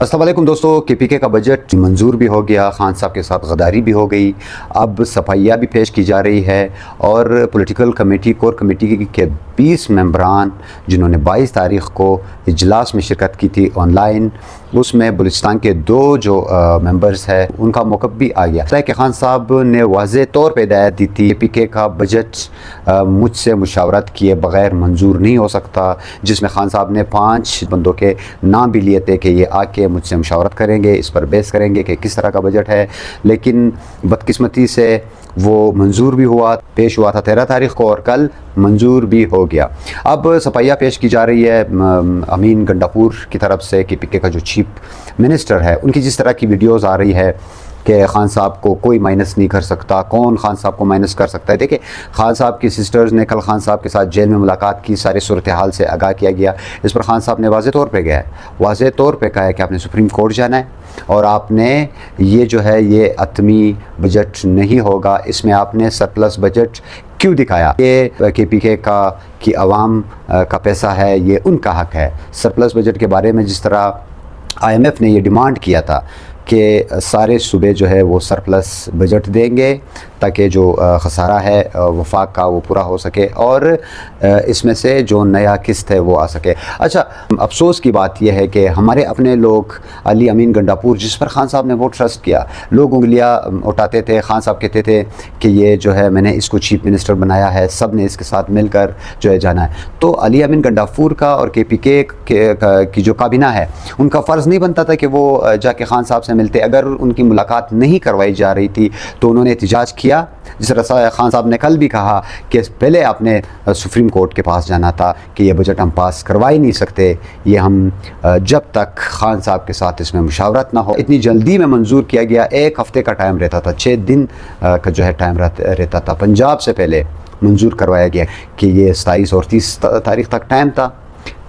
अस्सलाम वालेकुम दोस्तों, केपीके का बजट मंजूर भी हो गया, खान साहब के साथ गद्दारी भी हो गई। अब सफाइयाँ भी पेश की जा रही है और पॉलिटिकल कमेटी कोर कमेटी के 20 मेंबरान जिन्होंने 22 तारीख़ को इजलास में शिरकत की थी ऑनलाइन, उसमें बलूचिस्तान के 2 जो मेंबर्स हैं उनका मौक़िफ़ भी आ गया है कि खान साहब ने वाज़ेह तौर पर हिदायत दी थी केपीके का बजट मुझसे मुशावरत किए बग़ैर मंजूर नहीं हो सकता, जिसमें खान साहब ने 5 बंदों के नाम भी लिए थे कि ये आके मुझसे मुशावरत करेंगे, इस पर बहस करेंगे कि किस तरह का बजट है। लेकिन बदकिस्मती से वो मंजूर भी हुआ, पेश हुआ था 13 तारीख़ को और कल मंजूर भी हो गया। अब सफाइयाँ पेश की जा रही है अमीन गंडापुर की तरफ से, केपीके का जो चीफ मिनिस्टर है उनकी जिस तरह की वीडियोज़ आ रही है कि खान साहब को कोई माइनस नहीं कर सकता, कौन खान साहब को माइनस कर सकता है। देखिए, खान साहब की सिस्टर्स ने कल खान साहब के साथ जेल में मुलाकात की, सारे सूरत हाल से आगाह किया गया। इस पर खान साहब ने वाज़ेह तौर पे गया है, वाज़ेह तौर पे कहा है कि आपने सुप्रीम कोर्ट जाना है और आपने ये जो है ये अतमी बजट नहीं होगा, इसमें आपने सरप्लस बजट क्यों दिखाया। ये केपीके का कि अवाम का पैसा है, ये उनका हक़ है। सरप्लस बजट के बारे में जिस तरह IMF ने ये डिमांड किया था कि सारे सूबे जो है वो सरप्लस बजट देंगे ताकि जो ख़सारा है वफाक का वो पूरा हो सके और इसमें से जो नया किस्त है वो आ सके। अच्छा, अफसोस की बात यह है कि हमारे अपने लोग अली अमीन गंडापुर, जिस पर खान साहब ने वो ट्रस्ट किया, लोग उंगलियां उठाते थे। खान साहब कहते थे कि ये जो है मैंने इसको चीफ मिनिस्टर बनाया है, सब ने इसके साथ मिलकर जो है जाना है। तो अली अमीन गंडापुर का और केपीके की जो काबिना है उनका फ़र्ज़ नहीं बनता था कि वो जाके खान साहब से मिलते। अगर उनकी मुलाकात नहीं करवाई जा रही थी तो उन्होंने एहतिजाज किया, जिस तरह खान साहब ने कल भी कहा कि पहले आपने सुप्रीम कोर्ट के पास जाना था कि ये बजट हम पास करवा ही नहीं सकते, ये हम जब तक खान साहब के साथ इसमें मुशावरत ना हो। इतनी जल्दी में मंजूर किया गया, 1 हफ़्ते का टाइम रहता था, 6 दिन का जो है टाइम रहता था। पंजाब से पहले मंजूर करवाया गया कि ये 27 और 30 तारीख़ तक टाइम था।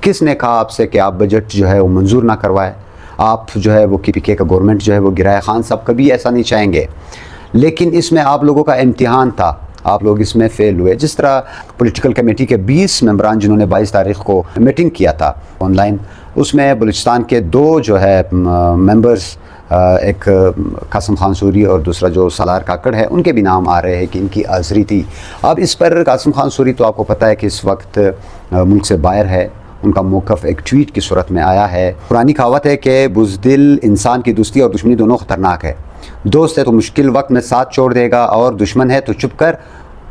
किसने कहा आपसे कि आप बजट जो है वो मंजूर ना करवाए? आप जो है वो केपीके का गवर्नमेंट जो है वो गिराए। खान साहब कभी ऐसा नहीं चाहेंगे, लेकिन इसमें आप लोगों का इम्तिहान था, आप लोग इसमें फ़ेल हुए। जिस तरह पॉलिटिकल कमेटी के 20 मेंबरान जिन्होंने 22 तारीख़ को मीटिंग किया था ऑनलाइन, उसमें बलूचिस्तान के 2 जो है मेंबर्स, एक कासिम खान सूरी और दूसरा जो सालार काकड़ है, उनके भी नाम आ रहे हैं कि इनकी हाज़री थी। अब इस पर कासिम खान सूरी तो आपको पता है कि इस वक्त मुल्क से बाहर है, उनका मौक़िफ़ एक ट्वीट की सूरत में आया है। पुरानी कहावत है कि बुज़दिल इंसान की दोस्ती और दुश्मनी दोनों ख़तरनाक है। दोस्त है तो मुश्किल वक्त में साथ छोड़ देगा और दुश्मन है तो चुप कर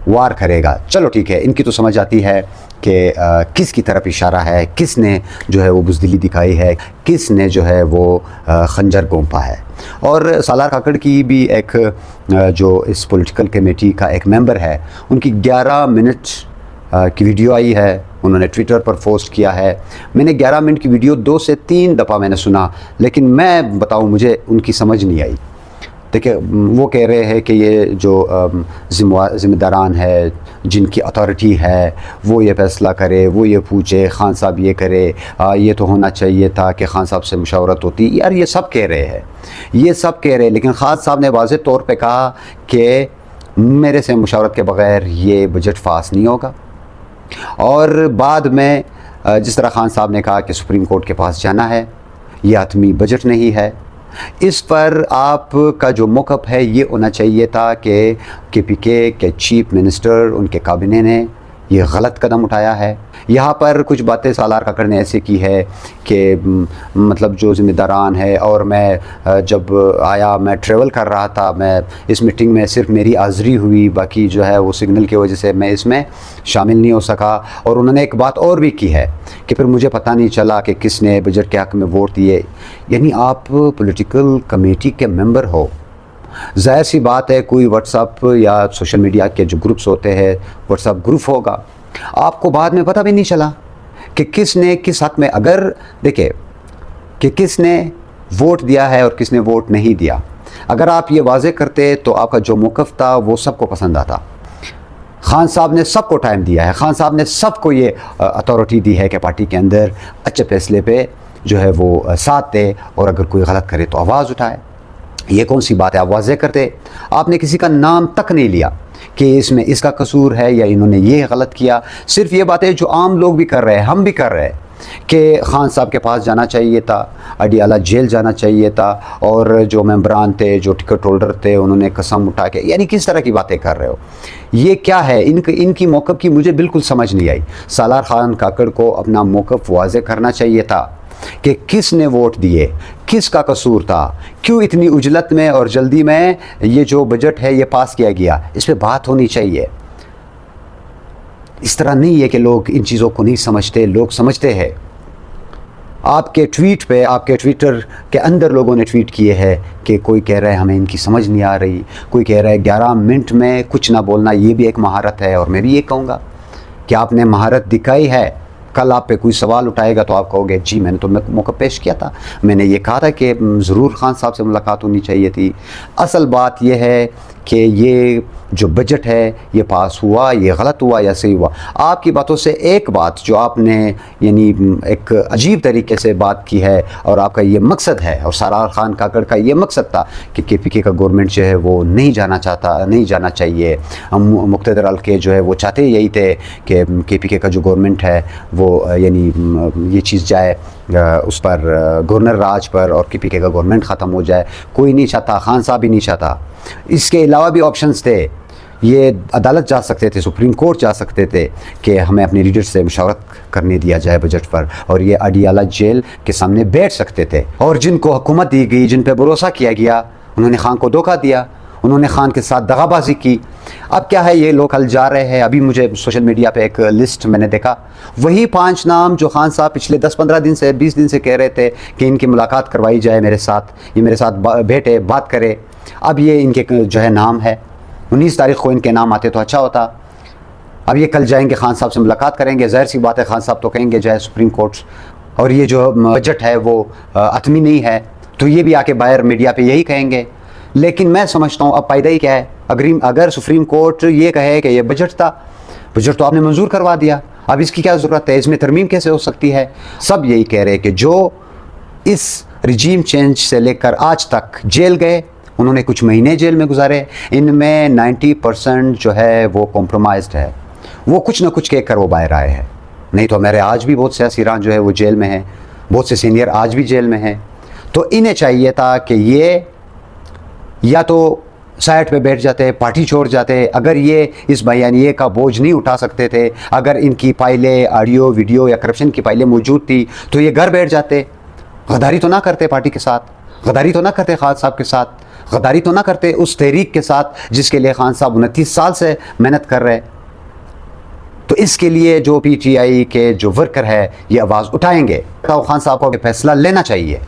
वार करेगा। चलो ठीक है, इनकी तो समझ आती है कि किस की तरफ इशारा है, किसने जो है वो बुज़दिली दिखाई है, किसने जो है वो खंजर गोंपा है। और सालार काकड़ की भी एक जो इस पॉलिटिकल कमेटी का एक मेंबर है, उनकी 11 मिनट की वीडियो आई है, उन्होंने ट्विटर पर पोस्ट किया है। मैंने 11 मिनट की वीडियो 2 से 3 दफ़ा मैंने सुना, लेकिन मैं बताऊं मुझे उनकी समझ नहीं आई। देखिए, वो कह रहे हैं कि ये जो ज़िम्मेदारान है, जिनकी अथॉरिटी है, वो ये फ़ैसला करे, वो ये पूछे, खान साहब ये करे, ये तो होना चाहिए था कि खान साहब से मुशावरत होती। यार, ये सब कह रहे हैं, ये सब कह रहे हैं, लेकिन खान साहब ने वाज़ेह तौर पर कहा कि मेरे से मुशावरत के बग़ैर ये बजट पास नहीं होगा। और बाद में जिस तरह खान साहब ने कहा कि सुप्रीम कोर्ट के पास जाना है, ये आतमी बजट नहीं है। इस पर आपका जो मौक़िफ़ है ये होना चाहिए था कि केपीके के चीफ मिनिस्टर, उनके काबिने ने ये गलत कदम उठाया है। यहाँ पर कुछ बातें सालार काकड़ ने ऐसे की है कि मतलब जो ज़िम्मेदारान है, और मैं जब आया, मैं ट्रैवल कर रहा था, मैं इस मीटिंग में सिर्फ मेरी हाज़री हुई, बाकी जो है वो सिग्नल की वजह से मैं इसमें शामिल नहीं हो सका। और उन्होंने एक बात और भी की है कि फिर मुझे पता नहीं चला कि किसने बजट के हक़ में वोट दिए। यानी आप पॉलिटिकल कमेटी के मेंबर हो, ज़ाहिर सी बात है कोई व्हाट्सअप या सोशल मीडिया के जो ग्रुप्स होते हैं, व्हाट्सअप ग्रुप होगा, आपको बाद में पता भी नहीं चला कि किसने किस हक़ में, अगर देखे कि किसने वोट दिया है और किसने वोट नहीं दिया। अगर आप ये वाज़ेह करते तो आपका जो मौक़िफ़ था वो सबको पसंद आता। खान साहब ने सबको टाइम दिया है, खान साहब ने सबको ये अथॉरिटी दी है कि पार्टी के अंदर अच्छे फैसले पे जो है वो साथ दे, और अगर कोई गलत करे तो आवाज़ उठाए। ये कौन सी बात है? आप वाज़ेह करते, आपने किसी का नाम तक नहीं लिया कि इसमें इसका कसूर है या इन्होंने ये गलत किया। सिर्फ ये बातें जो आम लोग भी कर रहे हैं, हम भी कर रहे हैं, कि खान साहब के पास जाना चाहिए था, अडियाला जेल जाना चाहिए था, और जो मेंबरान थे, जो टिकट होल्डर थे, उन्होंने कसम उठा के, यानी किस तरह की बातें कर रहे हो? ये क्या है? इनकी मौक़िफ़ की मुझे बिल्कुल समझ नहीं आई। सालार खान काकड़ को अपना मौक़िफ़ वाज़े करना चाहिए था कि किसने वोट दिए, किसका कसूर था, क्यों इतनी उजलत में और जल्दी में ये जो बजट है ये पास किया गया, इस पर बात होनी चाहिए। इस तरह नहीं है कि लोग इन चीज़ों को नहीं समझते, लोग समझते हैं। आपके ट्वीट पे, आपके ट्विटर के अंदर लोगों ने ट्वीट किए हैं कि कोई कह रहा है हमें इनकी समझ नहीं आ रही, कोई कह रहा है 11 मिनट में कुछ ना बोलना ये भी एक महारत है। और मैं भी ये कहूँगा कि आपने महारत दिखाई है। कल आप पे कोई सवाल उठाएगा तो आप कहोगे जी मैंने तो मौका पेश किया था, मैंने ये कहा था कि ज़रूर खान साहब से मुलाकात होनी चाहिए थी। असल बात यह है कि ये जो बजट है ये पास हुआ, ये गलत हुआ या सही हुआ। आपकी बातों से एक बात जो आपने यानी एक अजीब तरीके से बात की है, और आपका ये मकसद है, और सालार खान काकड़ का ये मकसद था कि KPK का गवर्नमेंट जो है वो नहीं जाना चाहता, नहीं जाना चाहिए। हम मुक़्तदर हल्के जो है वो चाहते यही थे कि KPK का जो गवर्नमेंट है वो यानी ये चीज़ जाए उस पर, गवर्नर राज पर, और KPK का गवर्नमेंट ख़त्म हो जाए। कोई नहीं चाहता, खान साहब भी नहीं चाहता। इसके अलावा भी ऑप्शंस थे, ये अदालत जा सकते थे, सुप्रीम कोर्ट जा सकते थे कि हमें अपने लीडर से मुशावरत करने दिया जाए बजट पर, और ये अडियाला जेल के सामने बैठ सकते थे। और जिनको हुकूमत दी गई, जिन पे भरोसा किया गया, उन्होंने खान को धोखा दिया, उन्होंने खान के साथ दगाबाजी की। अब क्या है, ये लोग कल जा रहे हैं। अभी मुझे सोशल मीडिया पे एक लिस्ट मैंने देखा, वही 5 नाम जो खान साहब पिछले 10-15 दिन से, 20 दिन से कह रहे थे कि इनकी मुलाकात करवाई जाए मेरे साथ, ये मेरे साथ बैठे बात करे। अब ये इनके जो है नाम है, 19 तारीख को इनके नाम आते तो अच्छा होता। अब ये कल जाएंगे, खान साहब से मुलाकात करेंगे, ज़ाहिर सी बात है खान साहब तो कहेंगे जाए सुप्रीम कोर्ट, और ये जो बजट है वो हतमी नहीं है, तो ये भी आके बाहर मीडिया पे यही कहेंगे। लेकिन मैं समझता हूँ अब फ़ायदा ही क्या है, अगर सुप्रीम कोर्ट ये कहे कि ये बजट था, बजट तो आपने मंजूर करवा दिया, अब इसकी क्या ज़रूरत है, इसमें तरमीम कैसे हो सकती है? सब यही कह रहे हैं कि जो इस रिजीम चेंज से लेकर आज तक जेल गए, उन्होंने कुछ महीने जेल में गुजारे, इनमें 90% जो है वो कॉम्प्रोमाइज़्ड है, वो कुछ ना कुछ कह कर वो बाहर आए हैं। नहीं तो मेरे आज भी बहुत से सियासीरान जो है वो जेल में हैं, बहुत से सीनियर आज भी जेल में हैं। तो इन्हें चाहिए था कि ये या तो साइड पे बैठ जाते, पार्टी छोड़ जाते। अगर ये इस बयानिए का बोझ नहीं उठा सकते थे, अगर इनकी फाइलें, ऑडियो वीडियो या करप्शन की फाइलें मौजूद थी, तो ये घर बैठ जाते, गद्दारी तो ना करते पार्टी के साथ, गद्दारी तो ना करते खान साहब के साथ, गद्दारी तो ना करते उस तहरीक के साथ जिसके लिए खान साहब 29 साल से मेहनत कर रहे। तो इसके लिए जो PTI के जो वर्कर है ये आवाज़ उठाएंगे, तो खान साहब को फैसला लेना चाहिए।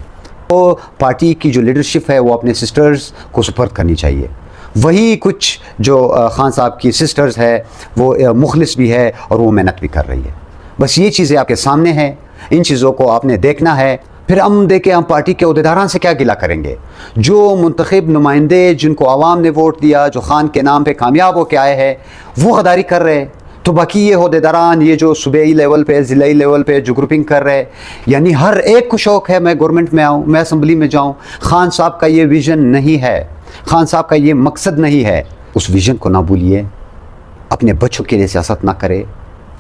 तो पार्टी की जो लीडरशिप है वो अपने सिस्टर्स को सुपर्द करनी चाहिए। वही कुछ जो खान साहब की सिस्टर्स है वो मुखलिस भी है और वो मेहनत भी कर रही है। बस ये चीज़ें आपके सामने हैं, इन चीज़ों को आपने देखना है। फिर हम देखें हम पार्टी के अहदेदारान से क्या गिला करेंगे? जो मुंतखब नुमाइंदे जिनको आवाम ने वोट दिया, जो खान के नाम पे कामयाब होकर आए हैं, वो गद्दारी कर रहे हैं, तो बाकी ये अहदेदारान, ये जो सूबाई लेवल पे, ज़िलाई लेवल पे जो ग्रुपिंग कर रहे हैं, यानी हर एक को शौक़ है मैं गवर्नमेंट में आऊँ, मैं असम्बली में जाऊँ। खान साहब का ये विज़न नहीं है, खान साहब का ये मकसद नहीं है। उस विज़न को ना भूलिए, अपने बच्चों के लिए सियासत ना करे,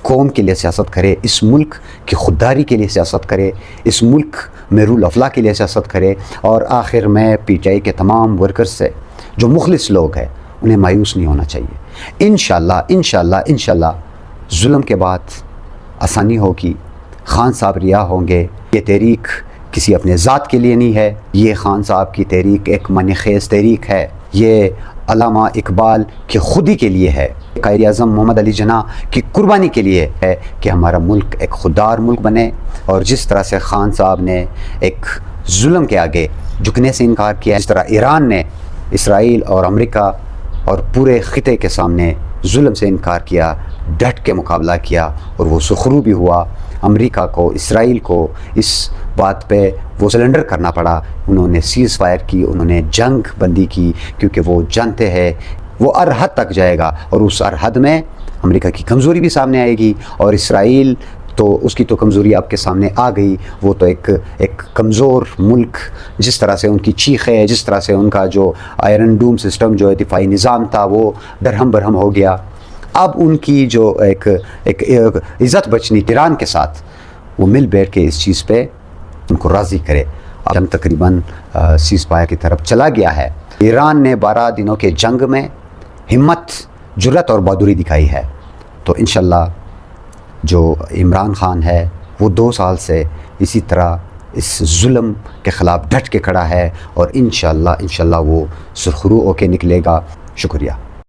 कौम के लिए सियासत करे, इस मुल्क की खुददारी के लिए सियासत करे, इस मुल्क में रूल ऑफ लॉ के लिए सियासत करे। और आखिर में PTI के तमाम वर्कर्स से जो मुखलिस लोग हैं उन्हें मायूस नहीं होना चाहिए। इंशाल्लाह जुल्म के बाद आसानी होगी, खान साहब रिहा होंगे। ये तहरीक किसी अपने ज़ात के लिए नहीं है, ये खान साहब की तहरीक एक मन-ए-ख़ेज़ तहरीक है, ये अल्लामा इकबाल की खुदी के लिए है, कायद आज़म मोहम्मद अली जिन्ना की कुर्बानी के लिए है कि हमारा मुल्क एक खुददार मुल्क बने। और जिस तरह से खान साहब ने एक जुल्म के आगे झुकने से इनकार किया, जिस तरह ईरान ने इसराइल और अमेरिका और पूरे ख़िते के सामने जुल्म से इनकार किया, डट के मुकाबला किया, और वो सुखरू भी हुआ। अमेरिका को, इसराइल को इस बात पे वो सरेंडर करना पड़ा, उन्होंने सीज़ फायर की, उन्होंने जंग बंदी की, क्योंकि वो जानते हैं वो अरहद तक जाएगा और उस अरहद में अमेरिका की कमज़ोरी भी सामने आएगी। और इसराइल तो उसकी तो कमज़ोरी आपके सामने आ गई, वो तो एक कमज़ोर मुल्क, जिस तरह से उनकी चीख है, जिस तरह से उनका जो आयरन डूम सिस्टम जो दिफाई निज़ाम था वो दरहम बरहम हो गया। अब उनकी जो एक इज़्ज़त बचनी ईरान के साथ, वो मिल बैठ के इस चीज़ पे उनको राज़ी करे। जंग तकरीबन सीज़ फायर की तरफ चला गया है। ईरान ने 12 दिनों के जंग में हिम्मत, जुर्रत और बहादुरी दिखाई है। तो इंशाल्लाह जो इमरान ख़ान है वो 2 साल से इसी तरह इस जुल्म के ख़िलाफ़ डट के खड़ा है और इंशाल्लाह वो सुरखरू होके निकलेगा। शुक्रिया।